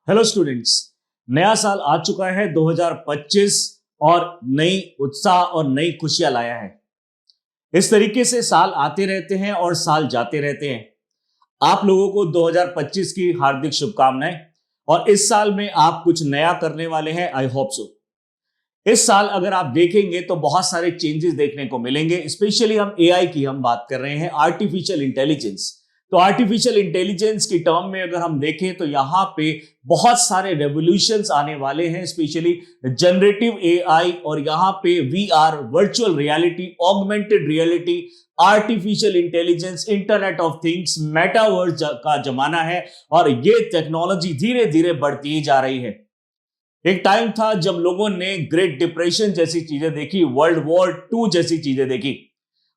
Hello students. नया साल आ चुका है 2025 और नई उत्साह और नई खुशियां लाया है। इस तरीके से साल आते रहते हैं और साल जाते रहते हैं। आप लोगों को 2025 की हार्दिक शुभकामनाएं। और इस साल में आप कुछ नया करने वाले हैं, आई होप सो। इस साल अगर आप देखेंगे तो बहुत सारे चेंजेस देखने को मिलेंगे। स्पेशली हम एआई की हम बात कर रहे हैं, आर्टिफिशियल इंटेलिजेंस। तो आर्टिफिशियल इंटेलिजेंस की टर्म में अगर हम देखें तो यहां पे बहुत सारे रेवोल्यूशंस आने वाले हैं, स्पेशली जनरेटिव एआई। और यहां पे VR, virtual reality, augmented reality, artificial intelligence, internet of things, metaverse का जमाना है। और ये टेक्नोलॉजी धीरे धीरे बढ़ती जा रही है। एक टाइम था जब लोगों ने ग्रेट डिप्रेशन जैसी चीजें देखी, वर्ल्ड वॉर टू जैसी चीजें देखी।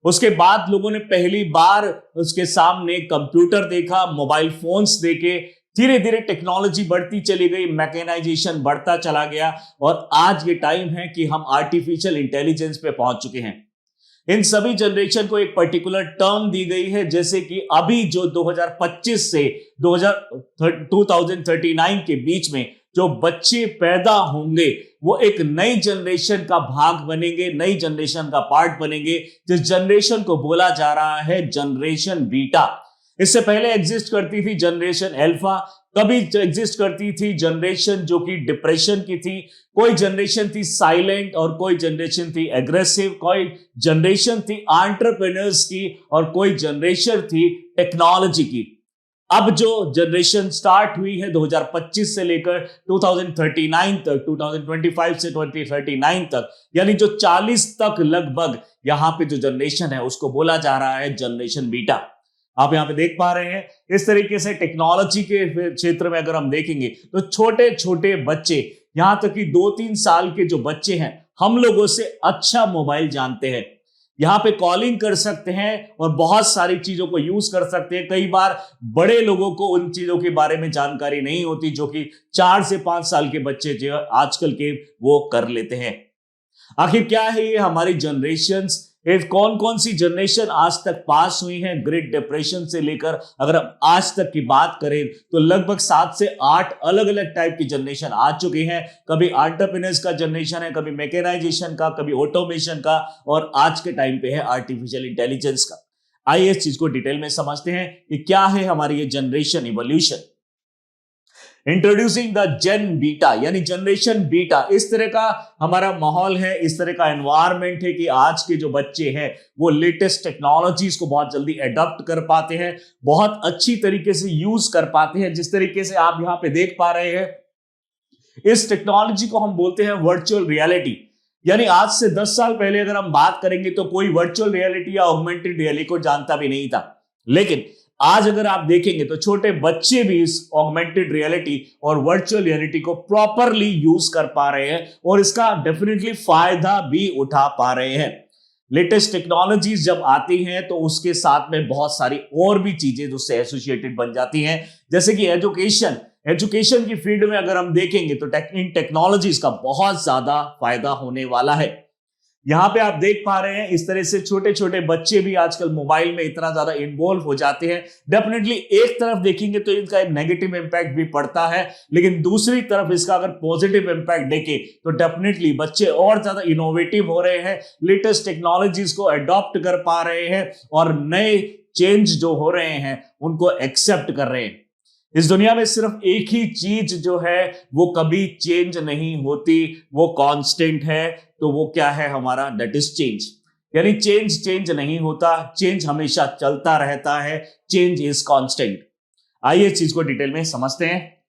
उसके बाद लोगों ने पहली बार उसके सामने कंप्यूटर देखा, मोबाइल फोन्स देखे। धीरे धीरे टेक्नोलॉजी बढ़ती चली गई, मैकेनाइजेशन बढ़ता चला गया। और आज ये टाइम है कि हम आर्टिफिशियल इंटेलिजेंस पे पहुंच चुके हैं। इन सभी जनरेशन को एक पर्टिकुलर टर्म दी गई है, जैसे कि अभी जो 2025 से 2039 के बीच में जो बच्चे पैदा होंगे वो एक नई जनरेशन का भाग बनेंगे, नई जनरेशन का पार्ट बनेंगे, जिस जनरेशन को बोला जा रहा है जनरेशन बीटा। इससे पहले एग्जिस्ट करती थी जनरेशन अल्फा, कभी एग्जिस्ट करती थी जनरेशन जो कि डिप्रेशन की थी, कोई जनरेशन थी साइलेंट और कोई जनरेशन थी एग्रेसिव, कोई जनरेशन थी एंटरप्रेन्योर्स की और कोई जनरेशन थी टेक्नोलॉजी की। अब जो जनरेशन स्टार्ट हुई है 2025 से लेकर 2039 तक, 2025 से 2039 तक, यानी जो 40 तक लगभग यहां पे जो जनरेशन है उसको बोला जा रहा है जनरेशन बीटा। आप यहां पे देख पा रहे हैं। इस तरीके से टेक्नोलॉजी के क्षेत्र में अगर हम देखेंगे तो छोटे छोटे बच्चे, यहां तक कि 2-3 साल के जो बच्चे हैं, हम लोगों से अच्छा मोबाइल जानते हैं। यहां पे कॉलिंग कर सकते हैं और बहुत सारी चीजों को यूज कर सकते हैं। कई बार बड़े लोगों को उन चीजों के बारे में जानकारी नहीं होती जो कि 4 से 5 साल के बच्चे जो आजकल के वो कर लेते हैं। आखिर क्या है ये हमारी जनरेशंस? कौन कौन सी जनरेशन आज तक पास हुई है ग्रेट डिप्रेशन से लेकर अगर हम आज तक की बात करें तो लगभग 7 से 8 अलग अलग टाइप की जनरेशन आ चुकी हैं। कभी एंटरप्रेन्योर्स का जनरेशन है, कभी मैकेनाइजेशन का, कभी ऑटोमेशन का, और आज के टाइम पे है आर्टिफिशियल इंटेलिजेंस का। आइए इस चीज को डिटेल में समझते हैं कि क्या है हमारी ये generation evolution. Introducing the gen beta, यानी जनरेशन बीटा। इस तरह का हमारा माहौल है, इस तरह का एनवायरनमेंट है कि आज के जो बच्चे हैं वो लेटेस्ट टेक्नोलॉजीज को बहुत जल्दी अडॉप्ट कर पाते हैं, बहुत अच्छी तरीके से यूज कर पाते हैं। जिस तरीके से आप यहां पे देख पा रहे हैं, इस टेक्नोलॉजी को हम बोलते हैं वर्चुअल रियलिटी। यानी आज से 10 साल पहले अगर हम बात करेंगे तो कोई वर्चुअल रियलिटी या ऑगमेंटेड रियलिटी को जानता भी नहीं था। लेकिन आज अगर आप देखेंगे तो छोटे बच्चे भी इस ऑगमेंटेड रियलिटी और वर्चुअल रियलिटी को प्रॉपरली यूज कर पा रहे हैं और इसका डेफिनेटली फायदा भी उठा पा रहे हैं। लेटेस्ट टेक्नोलॉजीज जब आती हैं तो उसके साथ में बहुत सारी और भी चीजें उससे एसोसिएटेड बन जाती हैं, जैसे कि एजुकेशन की फील्ड में अगर हम देखेंगे तो टेक्नोलॉजीज का बहुत ज्यादा फायदा होने वाला है। यहां पे आप देख पा रहे हैं इस तरह से छोटे छोटे बच्चे भी आजकल मोबाइल में इतना ज्यादा इन्वॉल्व हो जाते हैं। डेफिनेटली एक तरफ देखेंगे तो इनका एक नेगेटिव इंपैक्ट भी पड़ता है, लेकिन दूसरी तरफ इसका अगर पॉजिटिव इंपैक्ट देखें तो डेफिनेटली बच्चे और ज्यादा इनोवेटिव हो रहे हैं, लेटेस्ट टेक्नोलॉजीज को अडॉप्ट कर पा रहे हैं और नए चेंज जो हो रहे हैं उनको एक्सेप्ट कर रहे हैं। इस दुनिया में सिर्फ एक ही चीज जो है वो कभी चेंज नहीं होती, वो कांस्टेंट है। तो वो क्या है हमारा? That is change. यानी चेंज नहीं होता, चेंज हमेशा चलता रहता है, चेंज इज कांस्टेंट। आइए इस चीज को डिटेल में समझते हैं।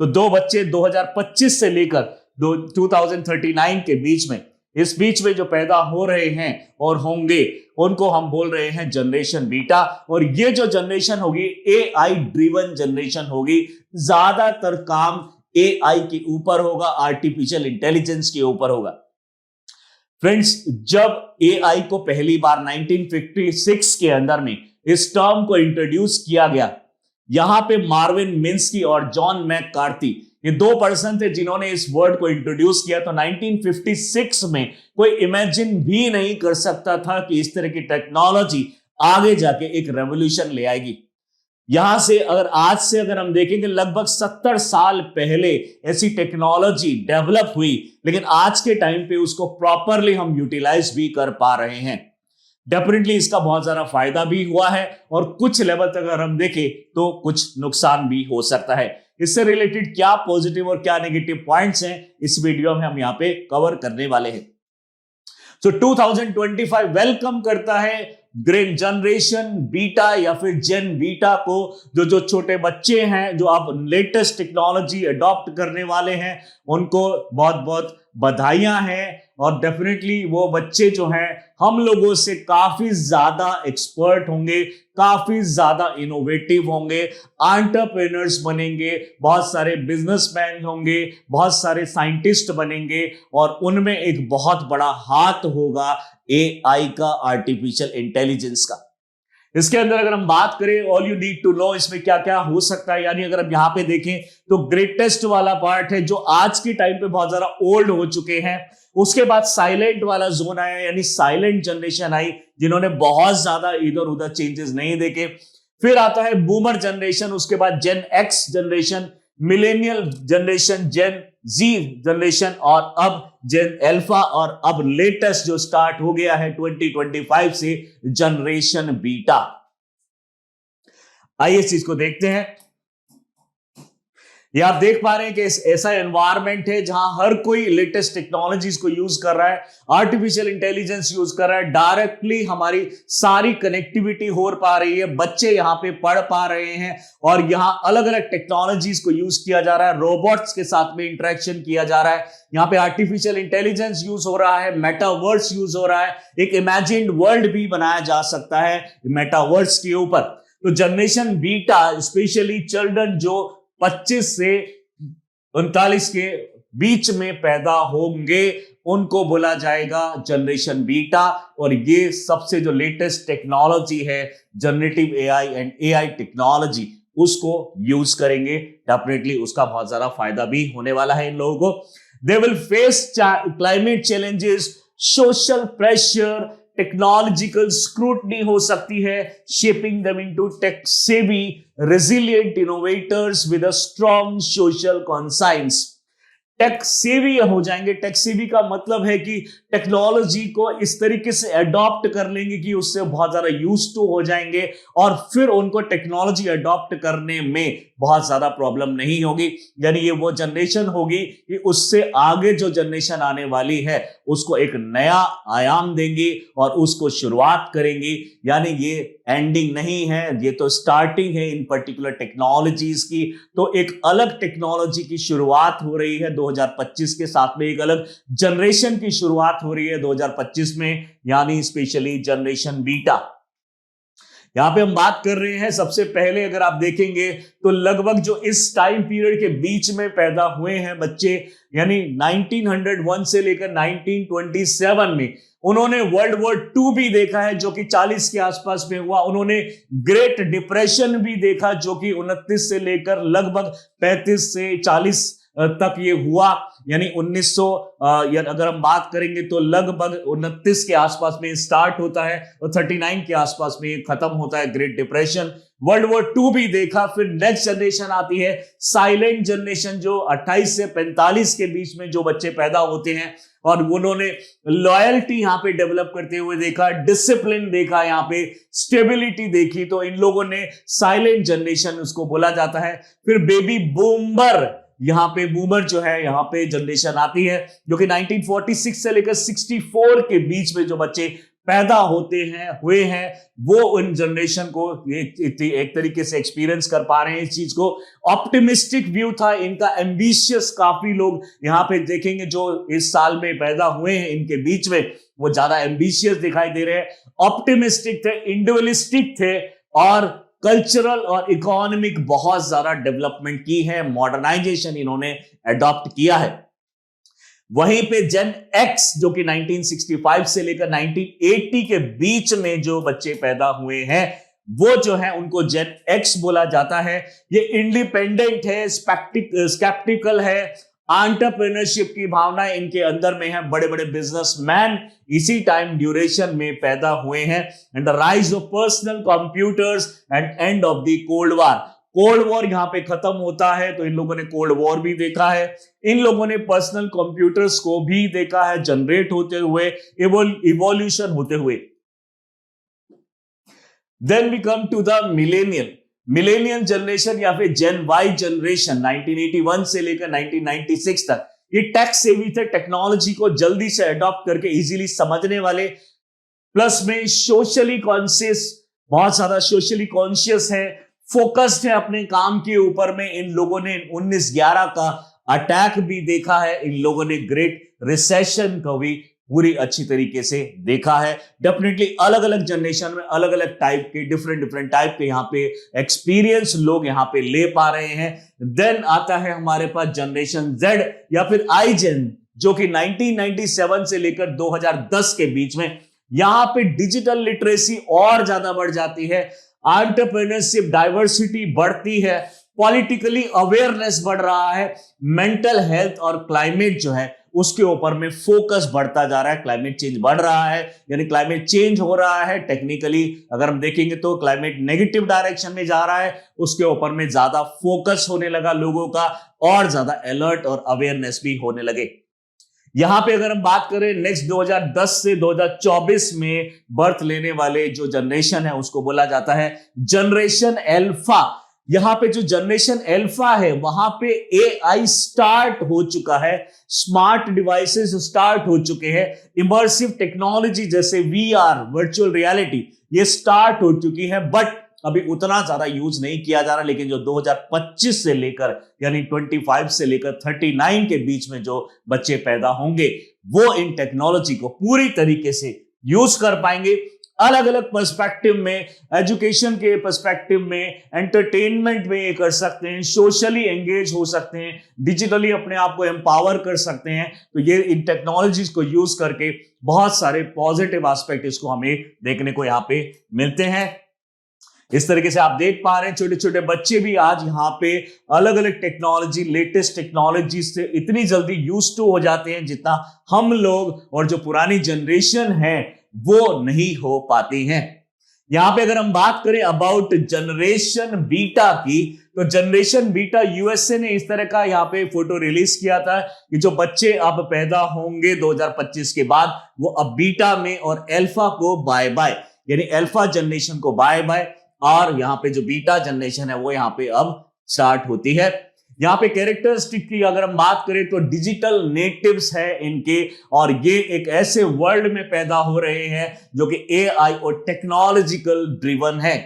तो दो बच्चे 2025 से लेकर 2039 के बीच में, इस बीच में जो पैदा हो रहे हैं और होंगे, उनको हम बोल रहे हैं जनरेशन बीटा। और ये जो जनरेशन होगी एआई ड्रिवन जनरेशन होगी। ज्यादातर काम एआई के ऊपर होगा, आर्टिफिशियल इंटेलिजेंस के ऊपर होगा। फ्रेंड्स, जब एआई को पहली बार 1956 के अंदर में इस टर्म को इंट्रोड्यूस किया गया, यहां पे मार्विन मिन्स्की और जॉन मैककार्थी, ये 2 पर्सन थे जिन्होंने इस वर्ड को इंट्रोड्यूस किया। तो 1956 में कोई इमेजिन भी नहीं कर सकता था कि इस तरह की टेक्नोलॉजी आगे जाके एक रेवोल्यूशन ले आएगी। यहां से अगर आज से अगर हम देखेंगे लगभग 70 साल पहले ऐसी टेक्नोलॉजी डेवलप हुई, लेकिन आज के टाइम पे उसको प्रॉपरली हम यूटिलाइज भी कर पा रहे हैं। डेफिनेटली इसका बहुत ज्यादा फायदा भी हुआ है और कुछ लेवल तक अगर हम देखें तो कुछ नुकसान भी हो सकता है। इससे रिलेटेड क्या पॉजिटिव और क्या नेगेटिव पॉइंट्स हैं इस वीडियो में हम यहां पे कवर करने वाले हैं। तो 2025 वेलकम करता है ग्रेट जनरेशन बीटा या फिर जेन बीटा को। जो छोटे बच्चे हैं जो अब लेटेस्ट टेक्नोलॉजी अडॉप्ट करने वाले हैं उनको बहुत बहुत बधाइयां हैं। और डेफिनेटली वो बच्चे जो हैं हम लोगों से काफी ज्यादा एक्सपर्ट होंगे, काफी ज्यादा इनोवेटिव होंगे, एंटरप्रेन्योर्स बनेंगे, बहुत सारे बिजनेसमैन होंगे, बहुत सारे साइंटिस्ट बनेंगे और उनमें एक बहुत बड़ा हाथ होगा एआई का, आर्टिफिशियल इंटेलिजेंस का। इसके अंदर अगर हम बात करें all you need to know इसमें क्या क्या हो सकता है, यानी अगर हम यहां पे देखें तो ग्रेटेस्ट वाला पार्ट है जो आज के टाइम पे बहुत ज्यादा ओल्ड हो चुके हैं। उसके बाद साइलेंट वाला जोन आया, यानी साइलेंट जनरेशन आई जिन्होंने बहुत ज्यादा इधर उधर चेंजेस नहीं देखे। फिर आता है बूमर जनरेशन, उसके बाद जेन एक्स जनरेशन, मिलेनियल जनरेशन, जेन जी जनरेशन और अब जेन अल्फा और अब लेटेस्ट जो स्टार्ट हो गया है 2025 से जनरेशन बीटा। आइए इस चीज को देखते हैं। ये आप देख पा रहे हैं कि ऐसा एनवायरनमेंट है जहां हर कोई लेटेस्ट टेक्नोलॉजीज को यूज कर रहा है, आर्टिफिशियल इंटेलिजेंस यूज कर रहा है, डायरेक्टली हमारी सारी कनेक्टिविटी हो पा रही है, बच्चे यहां पे पढ़ पा रहे हैं और यहां अलग अलग टेक्नोलॉजीज को यूज किया जा रहा है, रोबोट्स के साथ में इंटरेक्शन किया जा रहा है, यहां पे आर्टिफिशियल इंटेलिजेंस यूज हो रहा है, मेटावर्स यूज हो रहा है, एक इमेजिन्ड वर्ल्ड भी बनाया जा सकता है मेटावर्स के ऊपर। तो जनरेशन बीटा स्पेशली चिल्ड्रन जो 25 से 39 के बीच में पैदा होंगे उनको बोला जाएगा जनरेशन बीटा। और ये सबसे जो लेटेस्ट टेक्नोलॉजी है generative AI and AI technology उसको यूज करेंगे। डेफिनेटली उसका बहुत ज्यादा फायदा भी होने वाला है इन लोगों को। They will face climate challenges, social pressure, technological scrutiny हो सकती है, shaping them into tech savvy resilient innovators with a strong social conscience। Tech savvy हो जाएंगे। टेक सेवी का मतलब है कि टेक्नोलॉजी को इस तरीके से अडॉप्ट कर लेंगे कि उससे बहुत ज्यादा यूज टू हो जाएंगे और फिर उनको टेक्नोलॉजी अडॉप्ट करने में बहुत ज्यादा प्रॉब्लम नहीं होगी। यानी ये वो जनरेशन होगी कि उससे आगे जो जनरेशन आने वाली है उसको एक नया आयाम देंगे और उसको शुरुआत करेंगे। यानी ये एंडिंग नहीं है, ये तो स्टार्टिंग है इन पर्टिकुलर टेक्नोलॉजीज की। तो एक अलग टेक्नोलॉजी की शुरुआत हो रही है 2025 के साथ में, एक अलग जनरेशन की शुरुआत हो रही है 2025 में, यानी स्पेशली जनरेशन बीटा। यहां पे हम बात कर रहे हैं सबसे पहले अगर आप देखेंगे तो लगभग जो इस टाइम पीरियड के बीच में पैदा हुए हैं बच्चे, यानी 1901 से लेकर 1927 में उन्होंने वर्ल्ड वॉर 2 भी देखा है जो कि 40 के आसपास में हुआ। उन्होंने ग्रेट डिप्रेशन भी देखा जो कि 29 से लेकर लगभग 35 से 40 तक ये हुआ। यानी 1900 अगर हम बात करेंगे तो लगभग 29 के आसपास में स्टार्ट होता है और 39 के आसपास में खत्म होता है ग्रेट डिप्रेशन। वर्ल्ड वॉर 2 भी देखा। फिर नेक्स्ट जनरेशन आती है साइलेंट जनरेशन जो 28 से 45 के बीच में जो बच्चे पैदा होते हैं और उन्होंने लॉयल्टी यहां पे डेवलप करते हुए देखा, डिसिप्लिन देखा, यहां पे स्टेबिलिटी देखी, तो इन लोगों ने साइलेंट जनरेशन उसको बोला जाता है। फिर बेबी बूमर, यहां पे बूमर जो है यहां पे जनरेशन आती है जो कि 1946 से लेकर 64 के बीच में जो बच्चे पैदा हुए हैं वो उन जनरेशन को एक तरीके से एक्सपीरियंस कर पा रहे हैं इस चीज को। ऑप्टिमिस्टिक व्यू था इनका, एम्बिशियस, काफी लोग यहां पे देखेंगे जो इस साल में पैदा हुए हैं इनके बीच में वो ज्यादा एम्बिशियस दिखाई दे रहे हैं, ऑप्टिमिस्टिक थे, इंडिविजुअलिस्टिक थे और कल्चरल और इकोनॉमिक बहुत ज्यादा डेवलपमेंट की है, मॉडर्नाइजेशन इन्होंने अडॉप्ट किया है। वहीं पे जेन एक्स जो कि 1965 से लेकर 1980 के बीच में जो बच्चे पैदा हुए हैं वो जो है उनको जेन एक्स बोला जाता है। ये इंडिपेंडेंट है, स्केप्टिकल है, एंटरप्रेन्योरशिप की भावना इनके अंदर में है, बड़े बड़े बिजनेसमैन इसी टाइम ड्यूरेशन में पैदा हुए हैं। And the rise of personal computers and end of the cold war, cold war यहां पे खत्म होता है तो इन लोगों ने कोल्ड वॉर भी देखा है, इन लोगों ने पर्सनल कंप्यूटर्स को भी देखा है जनरेट होते हुए, इवोल्यूशन होते हुए। Then we come to the millennial generation या फिर जेन वाई जनरेशन 1981 से लेकर 1996 तक। ये टेक सेवी थे, टेक्नोलॉजी को जल्दी से अडॉप्ट करके इजीली समझने वाले, प्लस में सोशली कॉन्शियस, बहुत ज्यादा सोशली कॉन्शियस है, फोकस्ड है अपने काम के ऊपर में। इन लोगों ने 1911 का अटैक भी देखा है, इन लोगों ने ग्रेट रिसेशन को भी पूरी अच्छी तरीके से देखा है। डेफिनेटली अलग अलग जनरेशन में अलग अलग टाइप के डिफरेंट टाइप के यहाँ पे एक्सपीरियंस लोग यहाँ पे ले पा रहे हैं। देन आता है हमारे पास जनरेशन जेड या फिर आई जेन, जो कि 1997 से लेकर 2010 के बीच में, यहां पे डिजिटल लिटरेसी और ज्यादा बढ़ जाती है, एंटरप्रेन्योरशिप डाइवर्सिटी बढ़ती है, पॉलिटिकली अवेयरनेस बढ़ रहा है, मेंटल हेल्थ और क्लाइमेट जो है उसके ऊपर में फोकस बढ़ता जा रहा है। क्लाइमेट चेंज बढ़ रहा है, यानी क्लाइमेट चेंज हो रहा है। टेक्निकली अगर हम देखेंगे तो क्लाइमेट नेगेटिव डायरेक्शन में जा रहा है, उसके ऊपर में ज्यादा फोकस होने लगा लोगों का, और ज्यादा अलर्ट और अवेयरनेस भी होने लगे। यहां पे अगर हम बात करें नेक्स्ट 2010 से 2024 में बर्थ लेने वाले जो जनरेशन है उसको बोला जाता है जनरेशन अल्फा। यहां पे जो जनरेशन अल्फा है वहां पे एआई स्टार्ट हो चुका है, स्मार्ट डिवाइसेस स्टार्ट हो चुके हैं, इमर्सिव टेक्नोलॉजी जैसे वीआर, वर्चुअल रियलिटी, ये स्टार्ट हो चुकी है, बट अभी उतना ज्यादा यूज नहीं किया जा रहा। लेकिन जो 2025 से लेकर यानी 25 से लेकर 39 के बीच में जो बच्चे पैदा होंगे वो इन टेक्नोलॉजी को पूरी तरीके से यूज कर पाएंगे। अलग अलग पर्सपेक्टिव में, एजुकेशन के पर्सपेक्टिव में, एंटरटेनमेंट में ये कर सकते हैं, सोशली एंगेज हो सकते हैं, डिजिटली अपने आप को एम्पावर कर सकते हैं। तो ये इन टेक्नोलॉजीज को यूज करके बहुत सारे पॉजिटिव एस्पेक्ट इसको हमें देखने को यहाँ पे मिलते हैं। इस तरीके से आप देख पा रहे हैं छोटे छोटे बच्चे भी आज यहाँ पे अलग अलग टेक्नोलॉजी, लेटेस्ट टेक्नोलॉजी से इतनी जल्दी यूज टू हो जाते हैं जितना हम लोग और जो पुरानी जनरेशन है वो नहीं हो पाती हैं। यहां पे अगर हम बात करें अबाउट जनरेशन बीटा की, तो जनरेशन बीटा यूएसए ने इस तरह का यहाँ पे फोटो रिलीज किया था कि जो बच्चे अब पैदा होंगे 2025 के बाद वो अब बीटा में और अल्फा को बाय बाय, यानी अल्फा जनरेशन को बाय बाय, और यहाँ पे जो बीटा जनरेशन है वो यहाँ पे अब स्टार्ट होती है। यहाँ पे कैरेक्टरिस्टिक की अगर हम बात करें तो डिजिटल नेटिव्स है इनके, और ये एक ऐसे वर्ल्ड में पैदा हो रहे हैं जो कि एआई और टेक्नोलॉजिकल ड्रिवन है।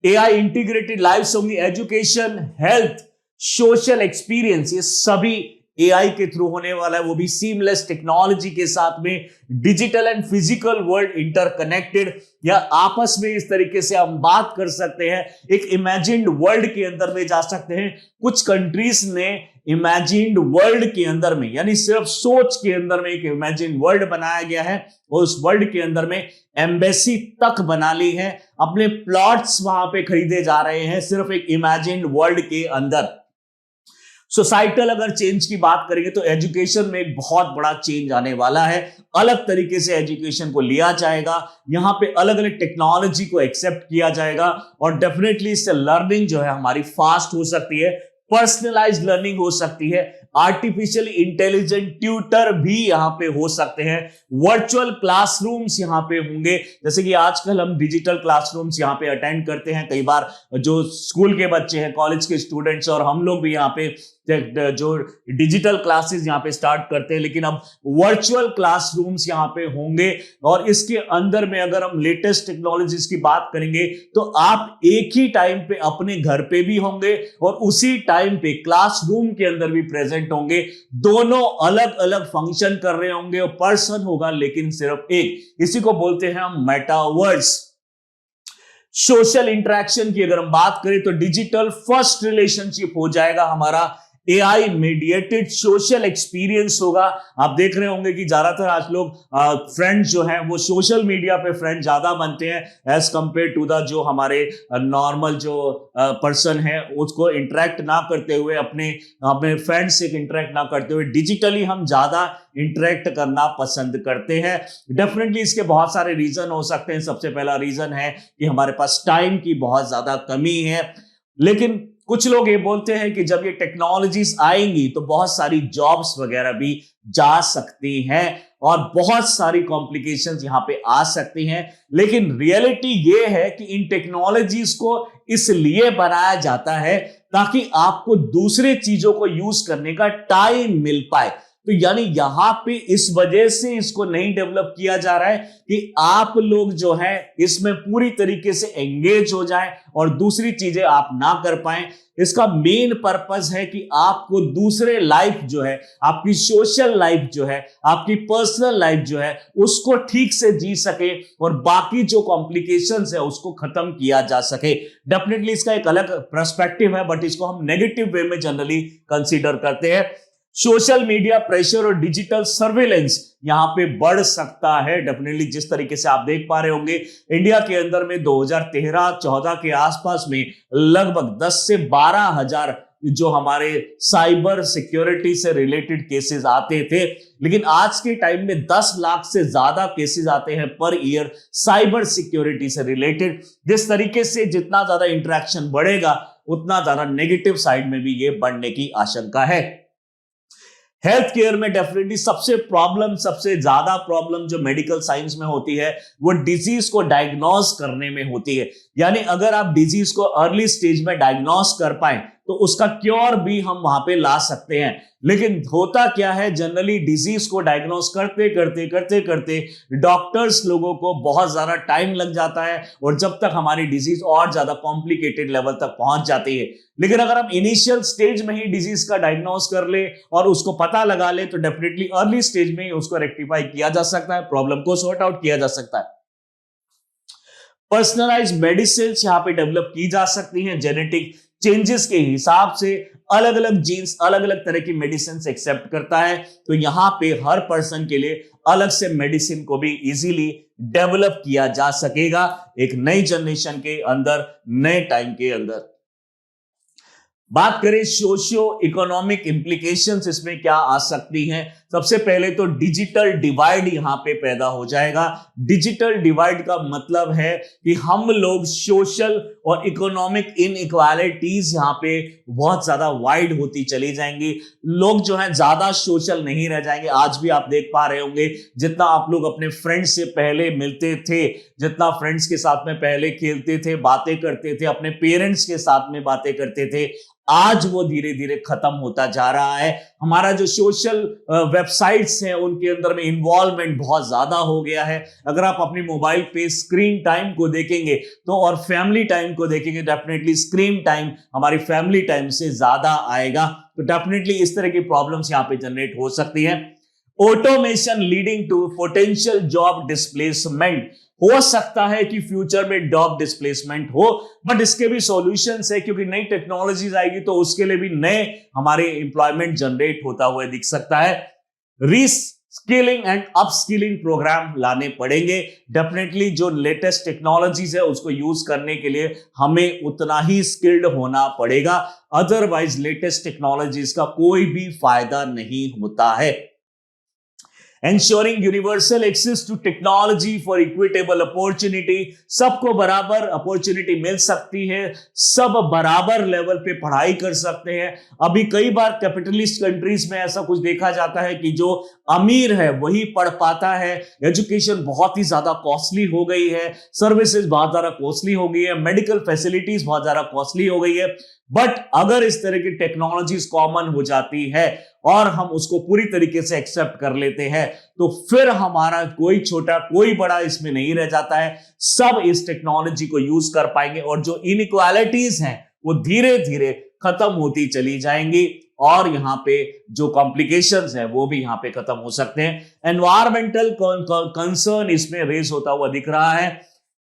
एआई इंटीग्रेटेड लाइव्स होंगी, एजुकेशन, हेल्थ, सोशल एक्सपीरियंस, ये सभी एआई के थ्रू होने वाला है, वो भी सीमलेस टेक्नोलॉजी के साथ में। Digital and physical world interconnected, या आपस में इस तरीके से हम बात कर सकते हैं, एक इमेजिन्ड वर्ल्ड के अंदर में जा सकते हैं। कुछ कंट्रीज ने इमेजिन्ड वर्ल्ड के अंदर में, यानी सिर्फ सोच के अंदर में एक इमेजिन्ड वर्ल्ड बनाया गया है, और उस वर्ल्ड के अंदर में एम्बेसी तक बना ली है, अपने प्लॉट्स वहां पे खरीदे जा रहे हैं सिर्फ एक इमेजिन्ड वर्ल्ड के अंदर। सोसाइटल अगर चेंज की बात करेंगे तो एजुकेशन में एक बहुत बड़ा चेंज आने वाला है, अलग तरीके से एजुकेशन को लिया जाएगा, यहाँ पे अलग अलग टेक्नोलॉजी को एक्सेप्ट किया जाएगा, और डेफिनेटली इससे लर्निंग जो है हमारी फास्ट हो सकती है, पर्सनलाइज्ड लर्निंग हो सकती है, आर्टिफिशियली इंटेलिजेंट ट्यूटर भी यहाँ पे हो सकते हैं, वर्चुअल क्लासरूम्स यहाँ पे होंगे, जैसे कि आजकल हम डिजिटल क्लासरूम्स यहाँ पे अटेंड करते हैं, कई बार जो स्कूल के बच्चे हैं, कॉलेज के स्टूडेंट्स, और हम लोग भी यहाँ पे जो डिजिटल क्लासेस यहाँ पे स्टार्ट करते हैं, लेकिन अब वर्चुअल क्लासरूम्स यहाँ पे होंगे। और इसके अंदर में अगर हम लेटेस्ट टेक्नोलॉजीज की बात करेंगे तो आप एक ही टाइम पे अपने घर पे भी होंगे और उसी टाइम पे क्लासरूम के अंदर भी प्रेजेंट होंगे, दोनों अलग अलग फंक्शन कर रहे होंगे, और पर्सन होगा लेकिन सिर्फ एक, इसी को बोलते हैं हम मेटावर्स। सोशल इंटरेक्शन की अगर हम बात करें तो डिजिटल फर्स्ट रिलेशनशिप हो जाएगा हमारा, एआई मीडिएटेड सोशल एक्सपीरियंस होगा। आप देख रहे होंगे कि ज्यादातर आज लोग फ्रेंड्स जो हैं वो सोशल मीडिया पे फ्रेंड ज्यादा बनते हैं एज कंपेयर टू द जो हमारे नॉर्मल जो पर्सन है उसको इंटरेक्ट ना करते हुए, अपने अपने फ्रेंड से इंटरेक्ट ना करते हुए डिजिटली हम ज्यादा इंटरेक्ट करना पसंद करते हैं। डेफिनेटली इसके बहुत सारे रीजन हो सकते हैं। सबसे पहला रीजन है कि हमारे पास टाइम की बहुत ज्यादा कमी है, लेकिन कुछ लोग ये बोलते हैं कि जब ये टेक्नोलॉजीज आएंगी तो बहुत सारी जॉब्स वगैरह भी जा सकती हैं और बहुत सारी कॉम्प्लिकेशंस यहां पे आ सकती हैं। लेकिन रियलिटी ये है कि इन टेक्नोलॉजीज को इसलिए बनाया जाता है ताकि आपको दूसरे चीजों को यूज करने का टाइम मिल पाए। तो यानी यहां पे इस वजह से इसको नहीं डेवलप किया जा रहा है कि आप लोग जो है इसमें पूरी तरीके से एंगेज हो जाएं और दूसरी चीजें आप ना कर पाएं। इसका मेन पर्पस है कि आपको दूसरे लाइफ जो है, आपकी सोशल लाइफ जो है, आपकी पर्सनल लाइफ जो है उसको ठीक से जी सके और बाकी जो कॉम्प्लिकेशंस है उसको खत्म किया जा सके। डेफिनेटली इसका एक अलग पर्सपेक्टिव है, बट इसको हम नेगेटिव वे में जनरली कंसीडर करते हैं। सोशल मीडिया प्रेशर और डिजिटल सर्वेलेंस यहां पे बढ़ सकता है। डेफिनेटली जिस तरीके से आप देख पा रहे होंगे इंडिया के अंदर में 2013-14 के आसपास में लगभग 10 से 12 हजार जो हमारे साइबर सिक्योरिटी से रिलेटेड केसेस आते थे, लेकिन आज के टाइम में 10 लाख से ज्यादा केसेस आते हैं पर ईयर साइबर सिक्योरिटी से रिलेटेड। जिस तरीके से जितना ज्यादा इंटरेक्शन बढ़ेगा उतना ज्यादा नेगेटिव साइड में भी ये बढ़ने की आशंका है। हेल्थ केयर में डेफिनेटली सबसे ज्यादा प्रॉब्लम जो मेडिकल साइंस में होती है वो डिजीज को डायग्नोज करने में होती है। यानी अगर आप डिजीज को अर्ली स्टेज में डायग्नोज कर पाए तो उसका क्योर भी हम वहां पे ला सकते हैं। लेकिन होता क्या है, जनरली डिजीज को डायग्नोज करते करते डॉक्टर्स लोगों को बहुत ज्यादा टाइम लग जाता है और जब तक हमारी डिजीज और ज्यादा कॉम्प्लिकेटेड लेवल तक पहुंच जाती है। लेकिन अगर हम इनिशियल स्टेज में ही डिजीज का डायग्नोज कर ले और उसको पता लगा ले तो डेफिनेटली अर्ली स्टेज में ही उसको रेक्टिफाई किया जा सकता है, प्रॉब्लम को सॉर्ट आउट किया जा सकता है। पर्सनलाइज्ड मेडिसिन यहां पे डेवलप की जा सकती हैं। जेनेटिक चेंजेस के हिसाब से अलग अलग जीन्स अलग अलग तरह की मेडिसिन एक्सेप्ट करता है, तो यहां पे हर पर्सन के लिए अलग से मेडिसिन को भी इजीली डेवलप किया जा सकेगा एक नई जनरेशन के अंदर, नए टाइम के अंदर। बात करें सोशियो इकोनॉमिक इंप्लीकेशंस इसमें क्या आ सकती हैं। सबसे पहले तो डिजिटल डिवाइड यहां पे पैदा हो जाएगा। डिजिटल डिवाइड का मतलब है कि हम लोग सोशल और इकोनॉमिक इनइक्वालिटीज यहां पे बहुत ज्यादा वाइड होती चली जाएंगी। लोग जो है ज्यादा सोशल नहीं रह जाएंगे। आज भी आप देख पा रहे होंगे जितना आप लोग अपने फ्रेंड्स से पहले मिलते थे, जितना फ्रेंड्स के साथ में पहले खेलते थे, बातें करते थे, अपने पेरेंट्स के साथ में बातें करते थे, आज वो धीरे धीरे खत्म होता जा रहा है। हमारा जो सोशल वेबसाइट्स हैं उनके अंदर में इन्वॉल्वमेंट बहुत ज्यादा हो गया है। अगर आप अपनी मोबाइल पे स्क्रीन टाइम को देखेंगे तो और फैमिली टाइम को देखेंगे, डेफिनेटली स्क्रीन टाइम हमारी फैमिली टाइम से ज्यादा आएगा। तो डेफिनेटली इस तरह की प्रॉब्लम्स यहां पे जनरेट हो सकती है। Automation leading to potential job displacement, हो सकता है कि फ्यूचर में जॉब डिस्प्लेसमेंट हो, बट इसके भी सॉल्यूशंस है क्योंकि नई टेक्नोलॉजीज आएगी तो उसके लिए भी नए हमारे एम्प्लॉयमेंट जनरेट होता हुआ दिख सकता है। रीस्किलिंग एंड अपस्किलिंग प्रोग्राम लाने पड़ेंगे। डेफिनेटली जो लेटेस्ट टेक्नोलॉजीज है उसको यूज करने के लिए हमें उतना ही स्किल्ड होना पड़ेगा, अदरवाइज लेटेस्ट टेक्नोलॉजीज का कोई भी फायदा नहीं होता है। Ensuring universal access to technology for equitable opportunity, सबको बराबर अपॉर्चुनिटी मिल सकती है, सब बराबर लेवल पे पढ़ाई कर सकते हैं। अभी कई बार कैपिटलिस्ट कंट्रीज में ऐसा कुछ देखा जाता है कि जो अमीर है वही पढ़ पाता है। एजुकेशन बहुत ही ज्यादा कॉस्टली हो गई है, सर्विसेज बहुत ज्यादा कॉस्टली हो गई है, मेडिकल फैसिलिटीज बहुत ज्यादा कॉस्टली हो गई है। बट अगर इस तरह की टेक्नोलॉजीज कॉमन हो जाती है और हम उसको पूरी तरीके से एक्सेप्ट कर लेते हैं तो फिर हमारा कोई छोटा कोई बड़ा इसमें नहीं रह जाता है, सब इस टेक्नोलॉजी को यूज कर पाएंगे और जो इनइक्वालिटीज हैं वो धीरे धीरे खत्म होती चली जाएंगी और यहाँ पे जो कॉम्प्लिकेशंस हैं वो भी यहाँ पे खत्म हो सकते हैं। एनवायरमेंटल कंसर्न इसमें रेज होता हुआ दिख रहा है।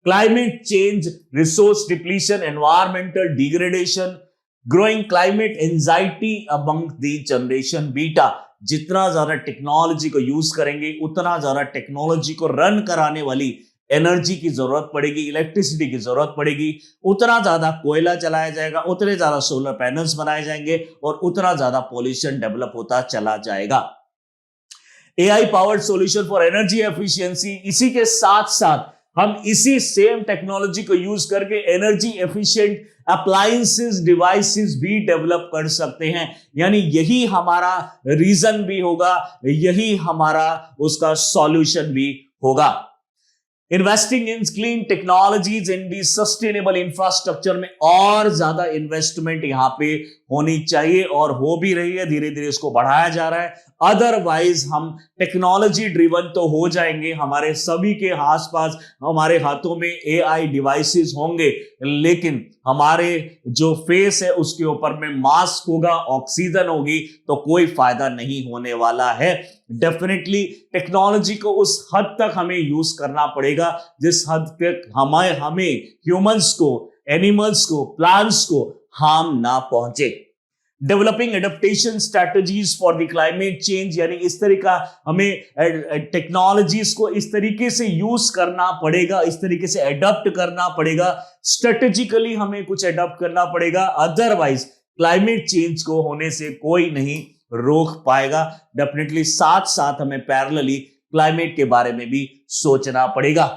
Climate change, resource depletion, environmental degradation, growing climate anxiety among the generation beta. जितना ज्यादा टेक्नोलॉजी को यूज करेंगे उतना ज्यादा टेक्नोलॉजी को रन कराने वाली एनर्जी की जरूरत पड़ेगी, इलेक्ट्रिसिटी की जरूरत पड़ेगी, उतना ज्यादा कोयला चलाया जाएगा, उतने ज्यादा सोलर पैनल्स बनाए जाएंगे और उतना ज्यादा पॉल्यूशन डेवलप होता चला जाएगा। AI powered solution for energy efficiency, इसी के साथ साथ हम इसी सेम टेक्नोलॉजी को यूज करके एनर्जी एफिशिएंट अप्लायंसेस डिवाइसेस भी डेवलप कर सकते हैं। यानी यही हमारा रीजन भी होगा, यही हमारा उसका सॉल्यूशन भी होगा। Investing in clean technologies in the sustainable infrastructure में और ज्यादा इन्वेस्टमेंट यहां पे होनी चाहिए और हो भी रही है, धीरे धीरे इसको बढ़ाया जा रहा है। अदरवाइज हम टेक्नोलॉजी ड्रिवन तो हो जाएंगे, हमारे सभी के आसपास हमारे हाथों में एआई डिवाइसेस होंगे, लेकिन हमारे जो फेस है उसके ऊपर में मास्क होगा, ऑक्सीजन होगी, तो कोई फायदा नहीं होने वाला है। डेफिनेटली टेक्नोलॉजी को उस हद तक हमें यूज करना पड़ेगा जिस हद तक हमें ह्यूमंस को, एनिमल्स को, प्लांट्स को हार्म ना पहुंचे। Developing adaptation strategies for the climate change, यानी इस तरह का हमें टेक्नोलॉजीज को इस तरीके से यूज करना पड़ेगा, इस तरीके से एडॉप्ट करना पड़ेगा, स्ट्रेटेजिकली हमें कुछ एडॉप्ट करना पड़ेगा। अदरवाइज क्लाइमेट चेंज को होने से कोई नहीं रोक पाएगा। डेफिनेटली साथ साथ हमें पैरेलली क्लाइमेट के बारे में भी सोचना पड़ेगा।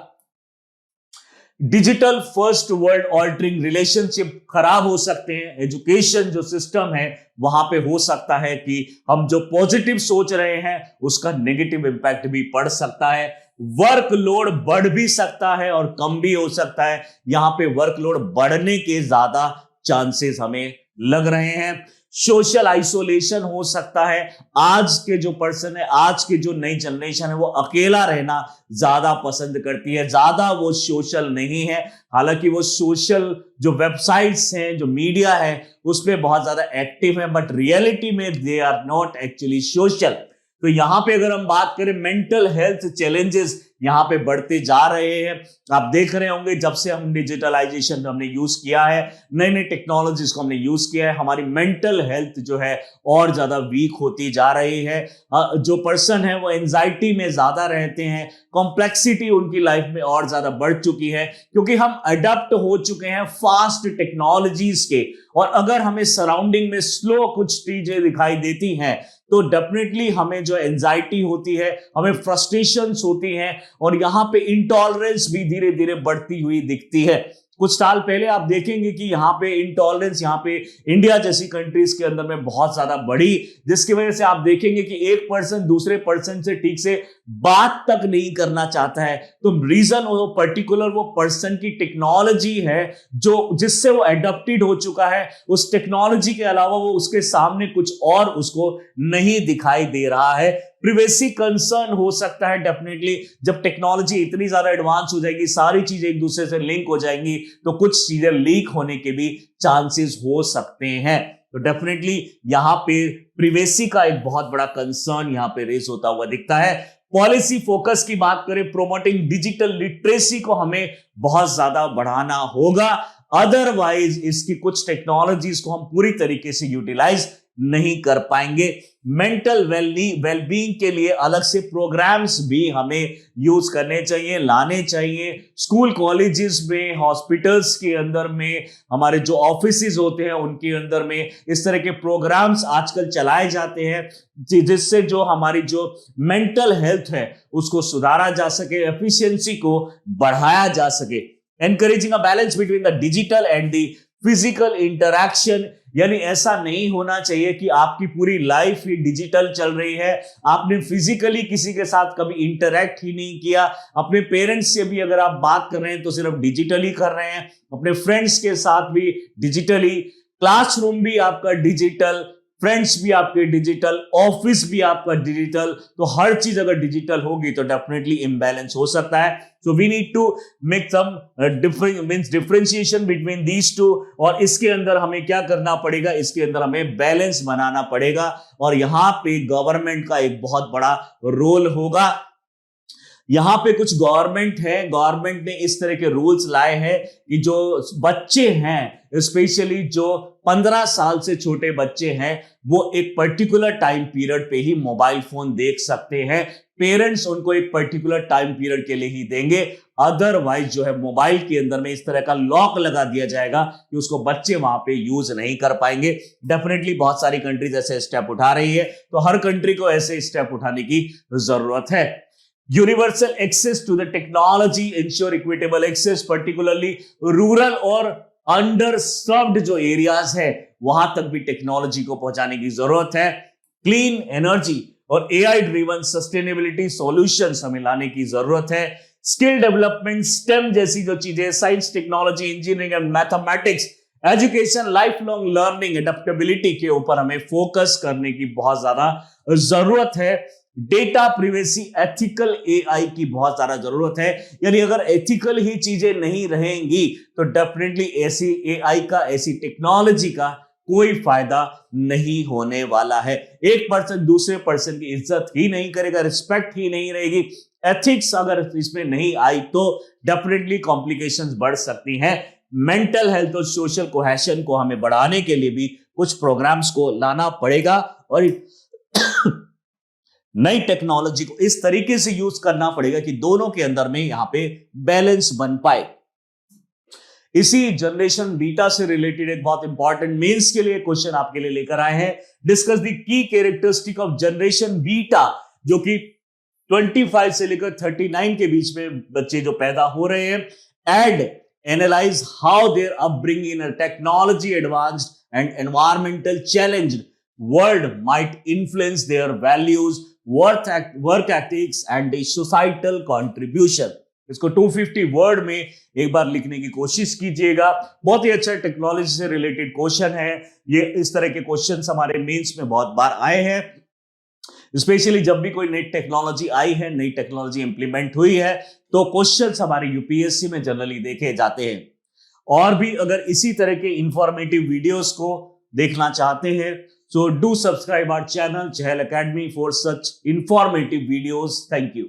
Digital first world altering relationship खराब हो सकते हैं। एजुकेशन जो सिस्टम है वहां पे हो सकता है कि हम जो पॉजिटिव सोच रहे हैं उसका नेगेटिव इंपैक्ट भी पड़ सकता है। वर्कलोड बढ़ भी सकता है और कम भी हो सकता है। यहां पे वर्कलोड बढ़ने के ज्यादा चांसेस हमें लग रहे हैं। सोशल आइसोलेशन हो सकता है। आज के जो पर्सन है, आज की जो नई जनरेशन है, वो अकेला रहना ज्यादा पसंद करती है, ज्यादा वो सोशल नहीं है। हालांकि वो सोशल जो वेबसाइट्स हैं, जो मीडिया है, उसमें बहुत ज्यादा एक्टिव है, बट रियलिटी में they are not actually social. तो यहां पे अगर हम बात करें, मेंटल हेल्थ चैलेंजेस यहां पे बढ़ते जा रहे हैं। आप देख रहे होंगे जब से हम डिजिटलाइजेशन हमने यूज किया है, नई नई टेक्नोलॉजीज को हमने यूज किया है, हमारी मेंटल हेल्थ जो है और ज्यादा वीक होती जा रही है। जो पर्सन है वो एंजाइटी में ज्यादा रहते हैं, कॉम्प्लेक्सिटी उनकी लाइफ में और ज्यादा बढ़ चुकी है, क्योंकि हम अडॉप्ट हो चुके हैं फास्ट टेक्नोलॉजीज के। और अगर हमें सराउंडिंग में स्लो कुछ चीजें दिखाई देती हैं तो डेफिनेटली हमें जो एंजाइटी होती है, हमें फ्रस्ट्रेशंस होती हैं, और यहां पे इंटॉलरेंस भी धीरे धीरे बढ़ती हुई दिखती है। कुछ साल पहले आप देखेंगे कि यहाँ पे इंटॉलरेंस यहाँ पे इंडिया जैसी कंट्रीज के अंदर में बहुत ज्यादा बढ़ी, जिसकी वजह से आप देखेंगे कि एक पर्सन दूसरे पर्सन से ठीक से बात तक नहीं करना चाहता है। तो रीजन वो पर्टिकुलर वो पर्सन की टेक्नोलॉजी है जो जिससे वो एडॉप्टेड हो चुका है। उस टेक्नोलॉजी के अलावा वो उसके सामने कुछ और उसको नहीं दिखाई दे रहा है। प्रिवेसी कंसर्न हो सकता है डेफिनेटली। जब टेक्नोलॉजी इतनी ज्यादा एडवांस हो जाएगी, सारी चीजें एक दूसरे से लिंक हो जाएंगी, तो कुछ चीजें लीक होने के भी चांसेस हो सकते हैं। तो डेफिनेटली यहां पे प्रिवेसी का एक बहुत बड़ा कंसर्न यहां पे रेज होता हुआ दिखता है। पॉलिसी फोकस की बात करें, प्रोमोटिंग डिजिटल लिटरेसी को हमें बहुत ज्यादा बढ़ाना होगा। अदरवाइज इसकी कुछ टेक्नोलॉजीज को हम पूरी तरीके से यूटिलाइज नहीं कर पाएंगे। मेंटल वेलबींग के लिए अलग से प्रोग्राम्स भी हमें यूज करने चाहिए, लाने चाहिए। स्कूल कॉलेजेस में, हॉस्पिटल्स के अंदर में, हमारे जो ऑफिसेज होते हैं उनके अंदर में इस तरह के प्रोग्राम्स आजकल चलाए जाते हैं, जिससे जो हमारी जो मेंटल हेल्थ है उसको सुधारा जा सके, एफिशिएंसी को बढ़ाया जा सके। Encouraging a balance between the digital and the physical interaction, यानी ऐसा नहीं होना चाहिए कि आपकी पूरी लाइफ ही डिजिटल चल रही है, आपने फिजिकली किसी के साथ कभी इंटरैक्ट ही नहीं किया। अपने पेरेंट्स से भी अगर आप बात कर रहे हैं तो सिर्फ डिजिटली कर रहे हैं, अपने फ्रेंड्स के साथ भी डिजिटली, क्लासरूम भी आपका डिजिटल, फ्रेंड्स भी आपके डिजिटल, ऑफिस भी आपका डिजिटल। तो हर चीज अगर डिजिटल होगी तो डेफिनेटली इम्बैलेंस हो सकता है। So we need to make some differentiation between these two. और इसके अंदर हमें क्या करना पड़ेगा, इसके अंदर हमें बैलेंस बनाना पड़ेगा, और यहां पे गवर्नमेंट का एक बहुत बड़ा रोल होगा। यहां पे कुछ गवर्नमेंट है, गवर्नमेंट ने इस तरह के रूल्स लाए हैं कि जो बच्चे हैं, स्पेशली जो 15 साल से छोटे बच्चे हैं, वो एक पर्टिकुलर टाइम पीरियड पे ही मोबाइल फोन देख सकते हैं। पेरेंट्स उनको एक पर्टिकुलर टाइम पीरियड के लिए ही देंगे, अदरवाइज जो है मोबाइल के अंदर में इस तरह का लॉक लगा दिया जाएगा कि उसको बच्चे वहां पे यूज नहीं कर पाएंगे। डेफिनेटली बहुत सारी कंट्रीज ऐसे स्टेप उठा रही है, तो हर कंट्री को ऐसे स्टेप उठाने की जरूरत है। Universal access to the technology ensure equitable access, particularly rural और अंडर सर्व्ड जो एरियाज है वहां तक भी टेक्नोलॉजी को पहुंचाने की जरूरत है। क्लीन एनर्जी और एआई ड्रिवन सस्टेनेबिलिटी सॉल्यूशंस हमें लाने की जरूरत है। स्किल डेवलपमेंट, स्टेम जैसी जो चीजें, science, technology, engineering and mathematics, education, life long learning, adaptability के ऊपर हमें फोकस करने की बहुत ज्यादा जरूरत है। डेटा प्रिवेसी, एथिकल एआई की बहुत ज्यादा जरूरत है। यानी अगर एथिकल ही चीजें नहीं रहेंगी तो डेफिनेटली ऐसी एआई का, ऐसी टेक्नोलॉजी का कोई फायदा नहीं होने वाला है। एक पर्सन दूसरे पर्सन की इज्जत ही नहीं करेगा, रिस्पेक्ट ही नहीं रहेगी, एथिक्स अगर इसमें नहीं आई तो डेफिनेटली कॉम्प्लिकेशंस बढ़ सकती हैं। मेंटल हेल्थ और सोशल कोहेशन को हमें बढ़ाने के लिए भी कुछ प्रोग्राम्स को लाना पड़ेगा और नई टेक्नोलॉजी को इस तरीके से यूज करना पड़ेगा कि दोनों के अंदर में यहां पे बैलेंस बन पाए। इसी जनरेशन बीटा से रिलेटेड एक बहुत इंपॉर्टेंट मेंस के लिए क्वेश्चन आपके लिए लेकर आए हैं। Discuss the key characteristic of generation beta, जो कि 25 से लेकर 39 के बीच में बच्चे जो पैदा हो रहे हैं, and analyse how their upbringing in a technology advanced and environmental challenged world might influence their values, work ethics and societal contribution. इसको 250 वर्ड में एक बार लिखने की कोशिश कीजिएगा। बहुत ही अच्छा टेक्नोलॉजी से रिलेटेड क्वेश्चन है ये। इस तरह के क्वेश्चंस हमारे मेंस में बहुत बार आए हैं, स्पेशली जब भी कोई नई टेक्नोलॉजी आई है, नई टेक्नोलॉजी इंप्लीमेंट हुई है, तो क्वेश्चंस हमारे यूपीएससी में जनरली देखे जाते हैं। और भी अगर इसी तरह के इंफॉर्मेटिव वीडियोस को देखना चाहते हैं so do subscribe our channel Chahal Academy for such informative videos. Thank you.